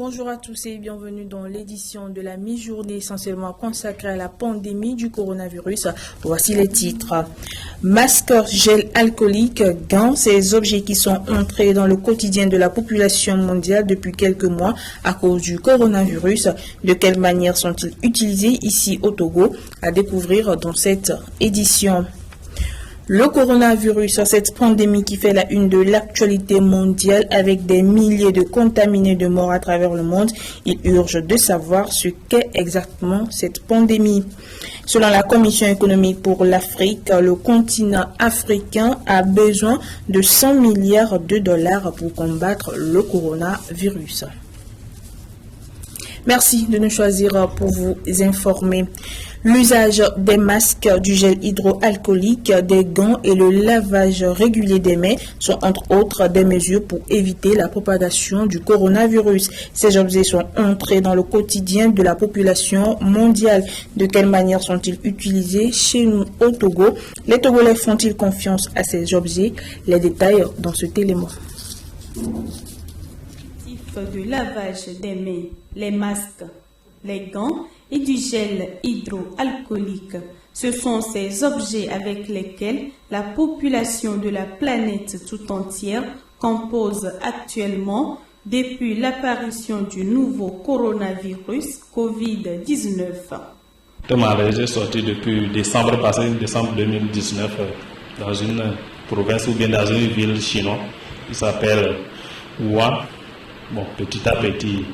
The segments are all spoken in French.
Bonjour à tous et bienvenue dans l'édition de la mi-journée essentiellement consacrée à la pandémie du coronavirus. Voici les titres. Masques, gel alcoolique, gants, ces objets qui sont entrés dans le quotidien de la population mondiale depuis quelques mois à cause du coronavirus. De quelle manière sont-ils utilisés ici au Togo? À découvrir dans cette édition. Le coronavirus, cette pandémie qui fait la une de l'actualité mondiale avec des milliers de contaminés de morts à travers le monde, il urge de savoir ce qu'est exactement cette pandémie. Selon la Commission économique pour l'Afrique, le continent africain a besoin de 100 milliards de dollars pour combattre le coronavirus. Merci de nous choisir pour vous informer. L'usage des masques, du gel hydroalcoolique, des gants et le lavage régulier des mains sont entre autres des mesures pour éviter la propagation du coronavirus. Ces objets sont entrés dans le quotidien de la population mondiale. De quelle manière sont-ils utilisés chez nous au Togo? Les Togolais font-ils confiance à ces objets? Les détails dans cet élément. De lavage des mains, les masques, les gants et du gel hydroalcoolique. Ce sont ces objets avec lesquels la population de la planète tout entière compose actuellement depuis l'apparition du nouveau coronavirus Covid-19. Le malaise est sorti depuis décembre passé, décembre 2019, dans une province ou bien dans une ville chinoise qui s'appelle Wuhan. Bon, petit à petit,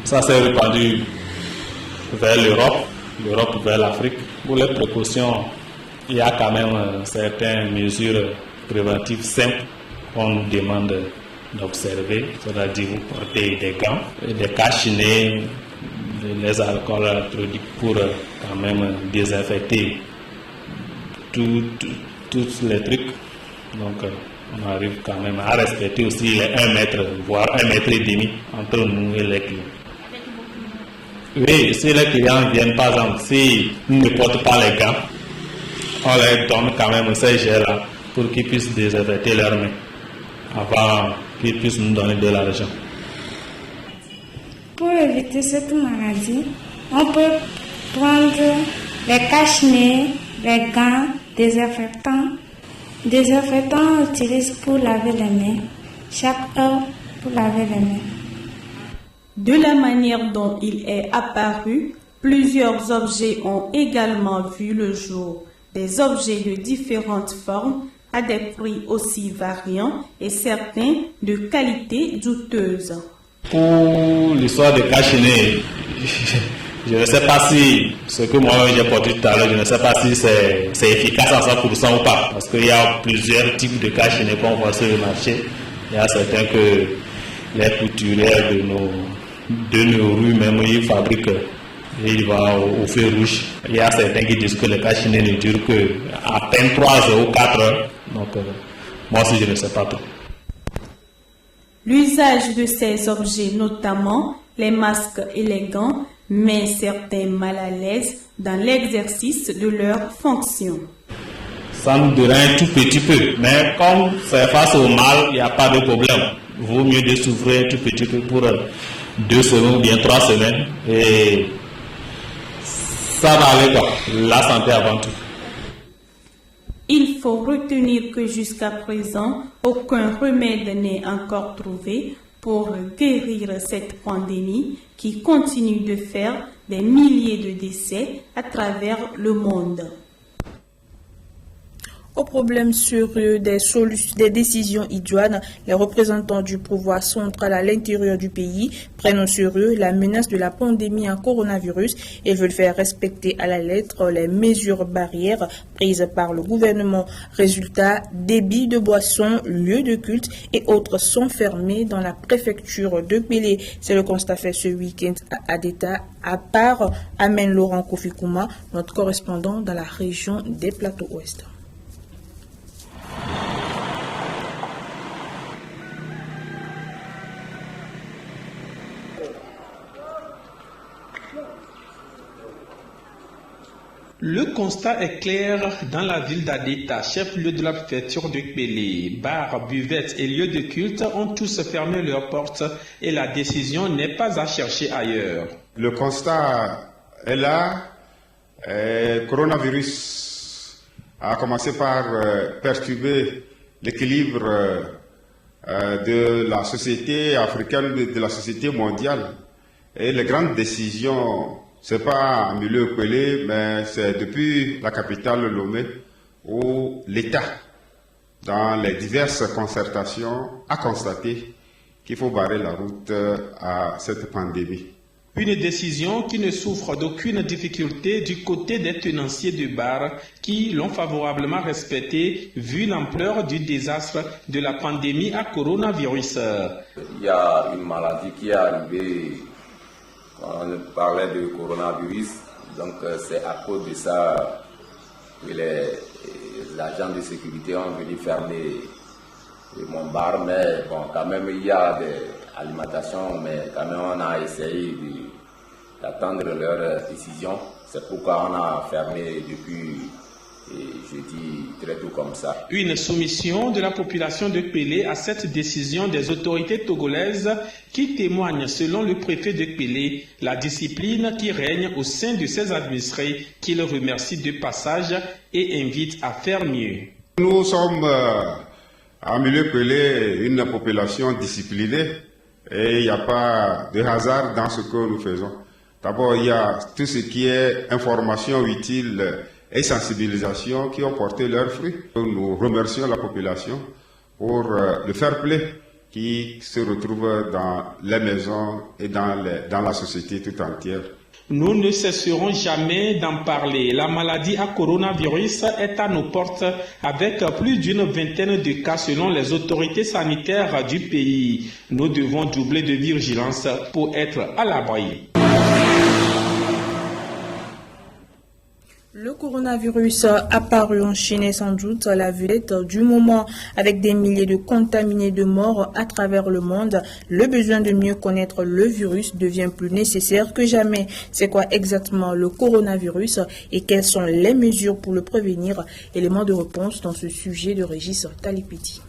ça s'est répandu vers l'Europe vers l'Afrique. Pour les précautions, il y a quand même certaines mesures préventives simples qu'on nous demande d'observer, c'est-à-dire vous portez des gants, des cache-nez, les alcools introduits pour quand même désinfecter tous les trucs. Donc, on arrive quand même à respecter aussi les 1 mètre, voire 1,5 mètre entre nous et les clients. Oui, si les clients viennent, par exemple, s'ils ne portent pas les gants, on leur donne quand même ces gels-là pour qu'ils puissent désinfecter leurs mains avant qu'ils puissent nous donner de l'argent. Pour éviter cette maladie, on peut prendre les cache-nez, les gants, désinfectants. Désinfectant, on utilise pour laver les mains, chaque heure pour laver les mains. De la manière dont il est apparu, plusieurs objets ont également vu le jour. Des objets de différentes formes, à des prix aussi variants et certains de qualité douteuse. Pour l'histoire de cache-nez, je ne sais pas si ce que moi j'ai porté tout à l'heure, je ne sais pas si c'est efficace à 100% ou pas. Parce qu'il y a plusieurs types de cache-nez qu'on voit sur le marché. Il y a certains que les couturières de nos rues, même ils fabriquent et ils vont au feu rouge. Il y a certains qui disent que les cache-nez ne durent qu'à peine 3 heures ou 4 heures. Donc, moi aussi je ne sais pas trop. L'usage de ces objets, notamment les masques et les gants, met certains mal à l'aise dans l'exercice de leurs fonctions. Ça nous dérange un tout petit peu, mais comme c'est face au mal, il n'y a pas de problème. Vaut mieux de souffrir un tout petit peu pour 2 semaines ou bien 3 semaines et ça va aller quoi, la santé avant tout. Il faut retenir que jusqu'à présent, aucun remède n'est encore trouvé pour guérir cette pandémie qui continue de faire des milliers de décès à travers le monde. Au problème sérieux des décisions idoines, les représentants du pouvoir central à l'intérieur du pays prennent au sérieux la menace de la pandémie en coronavirus et veulent faire respecter à la lettre les mesures barrières prises par le gouvernement. Résultat, débits de boissons, lieux de culte et autres sont fermés dans la préfecture de Bélé. C'est le constat fait ce week-end à Adeta, à part Amen Laurent Kofi-Kouma, notre correspondant dans la région des Plateaux Ouest. Le constat est clair dans la ville d'Adéta, chef-lieu de la préfecture de Kpélé. Bars, buvettes et lieux de culte ont tous fermé leurs portes et la décision n'est pas à chercher ailleurs. Le constat est là. Le coronavirus a commencé par perturber l'équilibre de la société africaine, de la société mondiale. Et les grandes décisions, c'est pas en milieu Kpélé, mais c'est depuis la capitale Lomé où l'État, dans les diverses concertations, a constaté qu'il faut barrer la route à cette pandémie. Une décision qui ne souffre d'aucune difficulté du côté des tenanciers de bars qui l'ont favorablement respectée vu l'ampleur du désastre de la pandémie à coronavirus. Il y a une maladie qui est arrivée. On parlait de coronavirus, donc c'est à cause de ça que les agents de sécurité ont venu fermer mon bar, mais bon, quand même il y a des alimentations, mais quand même on a essayé d'attendre leur décision. C'est pourquoi on a fermé depuis jeudi très tôt comme ça. Une soumission de la population de Kpélé à cette décision des autorités togolaises qui témoigne, selon le préfet de Kpélé, la discipline qui règne au sein de ses administrés, qu'il remercie de passage et invite à faire mieux. Nous sommes en milieu Kpélé une population disciplinée et il n'y a pas de hasard dans ce que nous faisons. D'abord, il y a tout ce qui est information utile et sensibilisation qui ont porté leurs fruits. Nous remercions la population pour le fair play qui se retrouve dans les maisons et dans la société tout entière. Nous ne cesserons jamais d'en parler. La maladie à coronavirus est à nos portes avec plus d'une vingtaine de cas selon les autorités sanitaires du pays. Nous devons doubler de vigilance pour être à l'abri. Le coronavirus apparu en Chine est sans doute la vedette du moment. Avec des milliers de contaminés, de morts à travers le monde, le besoin de mieux connaître le virus devient plus nécessaire que jamais. C'est quoi exactement le coronavirus et quelles sont les mesures pour le prévenir? Élément de réponse dans ce sujet de Régis Talipiti.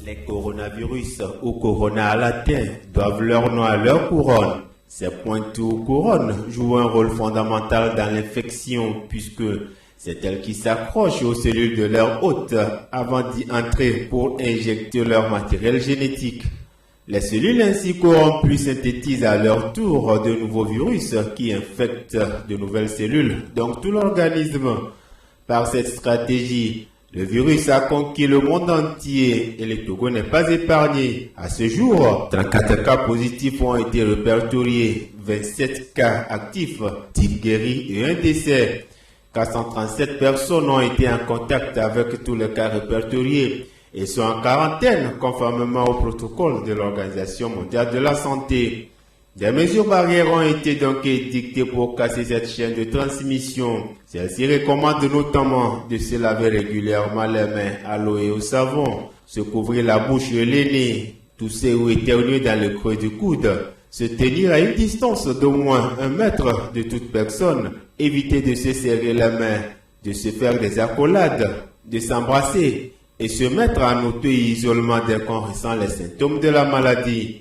Les coronavirus ou corona à latin doivent leur nom à leur couronne. Ces pointes ou couronnes jouent un rôle fondamental dans l'infection puisque c'est elles qui s'accrochent aux cellules de leur hôte avant d'y entrer pour injecter leur matériel génétique. Les cellules ainsi corrompues synthétisent à leur tour de nouveaux virus qui infectent de nouvelles cellules, donc tout l'organisme. Par cette stratégie, le virus a conquis le monde entier et le Togo n'est pas épargné. À ce jour, 34 cas positifs ont été répertoriés, 27 cas actifs, 10 guéris et un décès. 437 personnes ont été en contact avec tous les cas répertoriés et sont en quarantaine conformément au protocole de l'Organisation mondiale de la santé. Des mesures barrières ont été donc édictées pour casser cette chaîne de transmission. Celle-ci recommande notamment de se laver régulièrement les mains à l'eau et au savon, se couvrir la bouche et le nez, tousser ou éternuer dans le creux du coude, se tenir à une distance d'au moins 1 mètre de toute personne, éviter de se serrer les mains, de se faire des accolades, de s'embrasser et se mettre en auto-isolement dès qu'on ressent les symptômes de la maladie.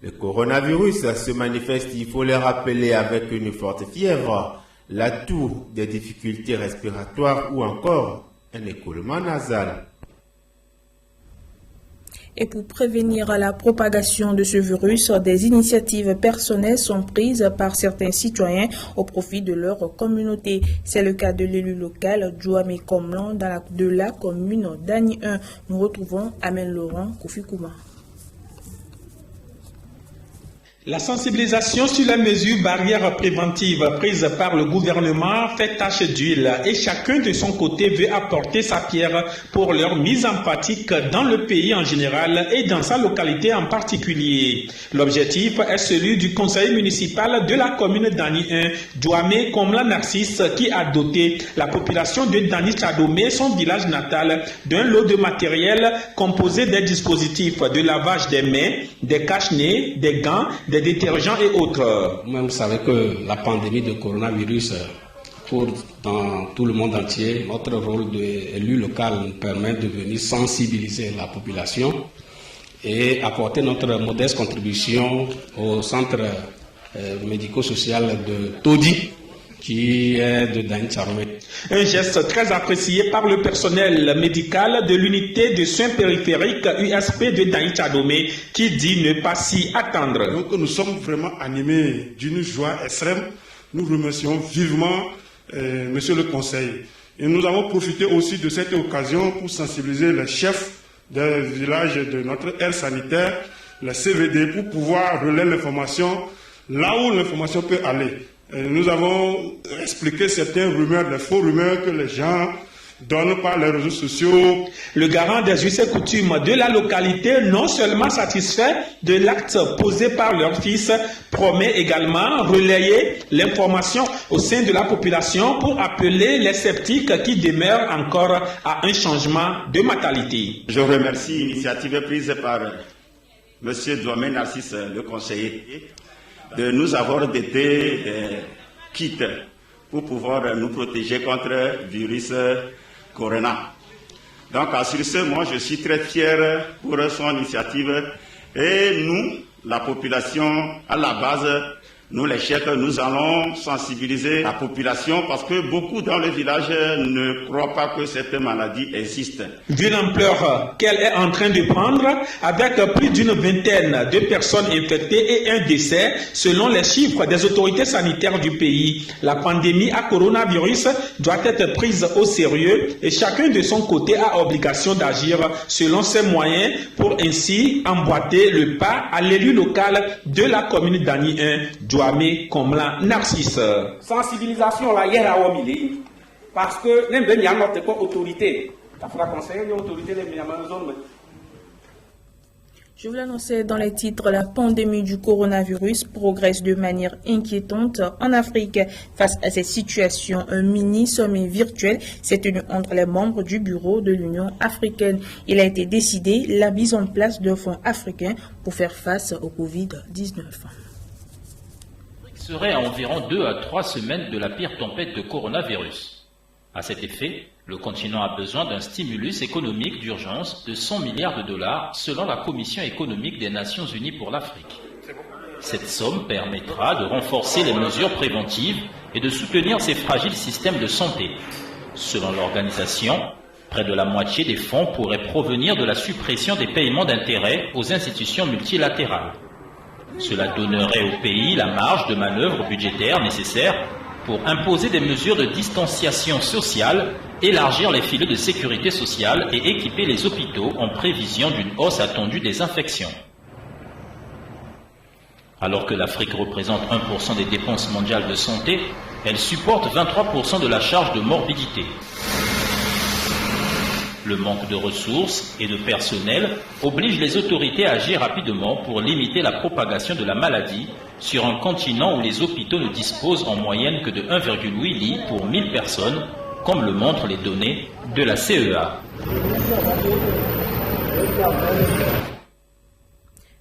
Le coronavirus se manifeste, il faut le rappeler, avec une forte fièvre, la toux, des difficultés respiratoires ou encore un écoulement nasal. Et pour prévenir la propagation de ce virus, des initiatives personnelles sont prises par certains citoyens au profit de leur communauté. C'est le cas de l'élu local Djouamé Komlan de la commune d'Ani 1. Nous retrouvons Amel Laurent Koufikouma. La sensibilisation sur les mesures barrières préventives prises par le gouvernement fait tache d'huile et chacun de son côté veut apporter sa pierre pour leur mise en pratique dans le pays en général et dans sa localité en particulier. L'objectif est celui du conseil municipal de la commune d'Ani 1, Djouamé Komlan Narcisse, qui a doté la population de Dani Tchadomé, son village natal, d'un lot de matériel composé des dispositifs de lavage des mains, des cache-nez, des gants, des détergents et autres. Vous savez que la pandémie de coronavirus dans tout le monde entier, notre rôle d'élu local nous permet de venir sensibiliser la population et apporter notre modeste contribution au centre médico-social de Todi, qui est de Daïn-Tcharoué. Un geste très apprécié par le personnel médical de l'unité de soins périphériques USP de Daïn-Tchadomé qui dit ne pas s'y attendre. Donc nous sommes vraiment animés d'une joie extrême. Nous remercions vivement Monsieur le Conseil. Et nous avons profité aussi de cette occasion pour sensibiliser les chefs des villages de notre aire sanitaire, la CVD, pour pouvoir relayer l'information là où l'information peut aller. Nous avons expliqué certaines rumeurs, les faux rumeurs que les gens donnent par les réseaux sociaux. Le garant des us et coutumes de la localité, non seulement satisfait de l'acte posé par leur fils, promet également relayer l'information au sein de la population pour appeler les sceptiques qui demeurent encore à un changement de mentalité. Je remercie l'initiative prise par M. Douamé Narcisse, le conseiller, de nous avoir doté kits pour pouvoir nous protéger contre le virus Corona. Donc, sur ce, moi, je suis très fier pour son initiative. Et nous, la population, à la base, nous, les chefs, nous allons sensibiliser la population parce que beaucoup dans le village ne croient pas que cette maladie existe. Vu l'ampleur qu'elle est en train de prendre, avec plus d'une vingtaine de personnes infectées et un décès, selon les chiffres des autorités sanitaires du pays, la pandémie à coronavirus doit être prise au sérieux et chacun de son côté a obligation d'agir selon ses moyens pour ainsi emboîter le pas à l'élu local de la commune d'Ani 1, Douamé Komla Narcisse. Sensibilisation là hier à Omili parce que même il y a notre autorité. La fois conseiller l'autorité de zone. Je vous l'annonçais dans les titres, la pandémie du coronavirus progresse de manière inquiétante en Afrique. Face à cette situation, un mini-sommet virtuel s'est tenu entre les membres du bureau de l'Union africaine. Il a été décidé la mise en place d'un fonds africain pour faire face au Covid-19. Serait à environ 2 à 3 semaines de la pire tempête de coronavirus. À cet effet, le continent a besoin d'un stimulus économique d'urgence de 100 milliards de dollars selon la Commission économique des Nations Unies pour l'Afrique. Cette somme permettra de renforcer les mesures préventives et de soutenir ces fragiles systèmes de santé. Selon l'organisation, près de la moitié des fonds pourraient provenir de la suppression des paiements d'intérêt aux institutions multilatérales. Cela donnerait au pays la marge de manœuvre budgétaire nécessaire pour imposer des mesures de distanciation sociale, élargir les filets de sécurité sociale et équiper les hôpitaux en prévision d'une hausse attendue des infections. Alors que l'Afrique représente 1% des dépenses mondiales de santé, elle supporte 23% de la charge de morbidité. Le manque de ressources et de personnel oblige les autorités à agir rapidement pour limiter la propagation de la maladie sur un continent où les hôpitaux ne disposent en moyenne que de 1,8 lits pour 1000 personnes, comme le montrent les données de la CEA.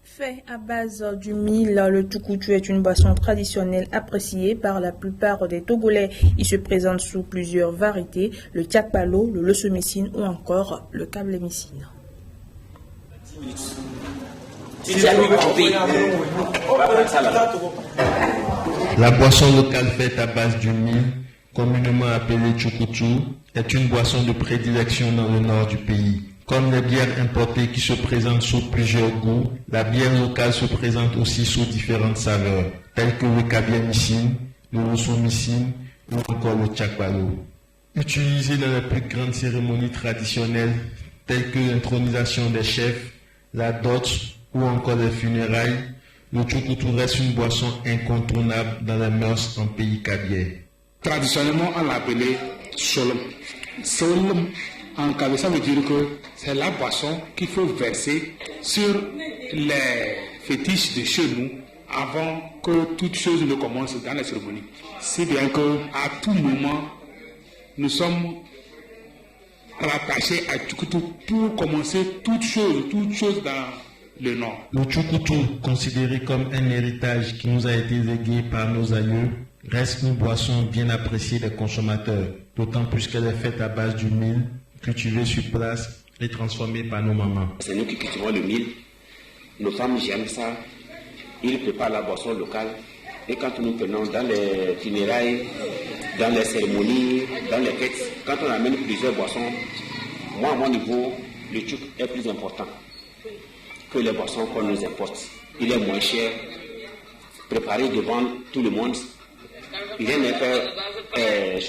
Fait à base du mil, le tukutu est une boisson traditionnelle appréciée par la plupart des Togolais. Il se présente sous plusieurs variétés, le tiakpalo, le losomicine ou encore le kablemicine. La boisson locale faite à base du mil, communément appelée tukutu, est une boisson de prédilection dans le nord du pays. Comme les bières importées qui se présentent sous plusieurs goûts, la bière locale se présente aussi sous différentes saveurs, telles que le kablemicine, le losomicine ou encore le tiakpalo. Utilisé dans les plus grandes cérémonies traditionnelles, telles que l'intronisation des chefs, la dot ou encore les funérailles, le tukutu reste une boisson incontournable dans les mœurs en pays kabyais. Traditionnellement, on l'appelait solom. Solom, en kabyais, ça veut dire que c'est la boisson qu'il faut verser sur les fétiches de chez nous avant que toute chose ne commence dans la cérémonie. C'est bien qu'à tout moment, nous sommes rattachés à Tukutu pour commencer toute chose dans le Nord. Le tukutu, considéré comme un héritage qui nous a été légué par nos aïeux, reste une boisson bien appréciée des consommateurs, d'autant plus qu'elle est faite à base du mil, cultivé sur place et transformé par nos mamans. C'est nous qui cultivons le mil. Nos femmes j'aiment ça. Ils préparent la boisson locale. Et quand nous prenons dans les funérailles, dans les cérémonies, dans les fêtes, quand on amène plusieurs boissons, moi à mon niveau, le tchouk est plus important que les boissons qu'on nous importe. Il est moins cher, préparé devant tout le monde. Rien n'est fait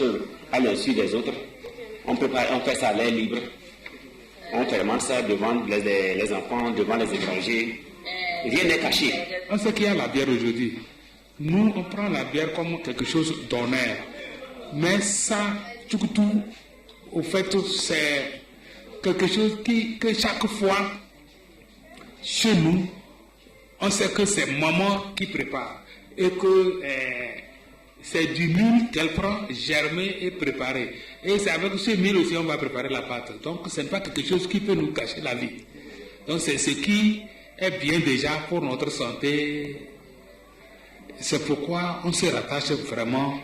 à l'insu des autres. On fait ça à l'air libre. On fermente ça devant les enfants, devant les étrangers. Rien n'est caché. On sait qu'il y a la bière aujourd'hui. Nous, on prend la bière comme quelque chose d'honneur. Mais ça, tout, au fait, c'est quelque chose que chaque fois, chez nous, on sait que c'est maman qui prépare. Et que c'est du mil qu'elle prend, germé et préparé. Et c'est avec ce mil aussi on va préparer la pâte. Donc ce n'est pas quelque chose qui peut nous cacher la vie. Donc c'est ce qui est bien déjà pour notre santé. C'est pourquoi on se rattache vraiment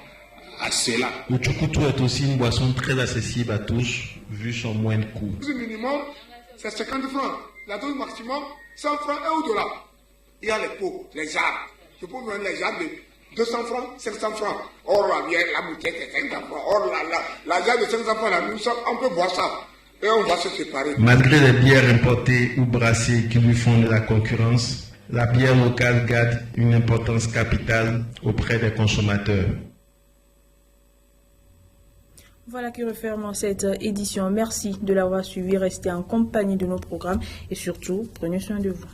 à cela. Le tchoukoutou est aussi une boisson très accessible à tous, vu son moindre coût. Le minimum, c'est 50 francs. La dose maximum, 100 francs et au-delà. Il y a les pots, les jarres. Je peux mettre les jarres de 200 francs, 500 francs. Or, la bière, la bouteille, c'est 50 francs. Or, la jarre de 500 francs, on peut boire ça. Et on va se séparer. Malgré les bières importées ou brassées qui lui font de la concurrence, la bière locale garde une importance capitale auprès des consommateurs. Voilà qui referme cette édition. Merci de l'avoir suivi. Restez en compagnie de nos programmes et surtout, prenez soin de vous.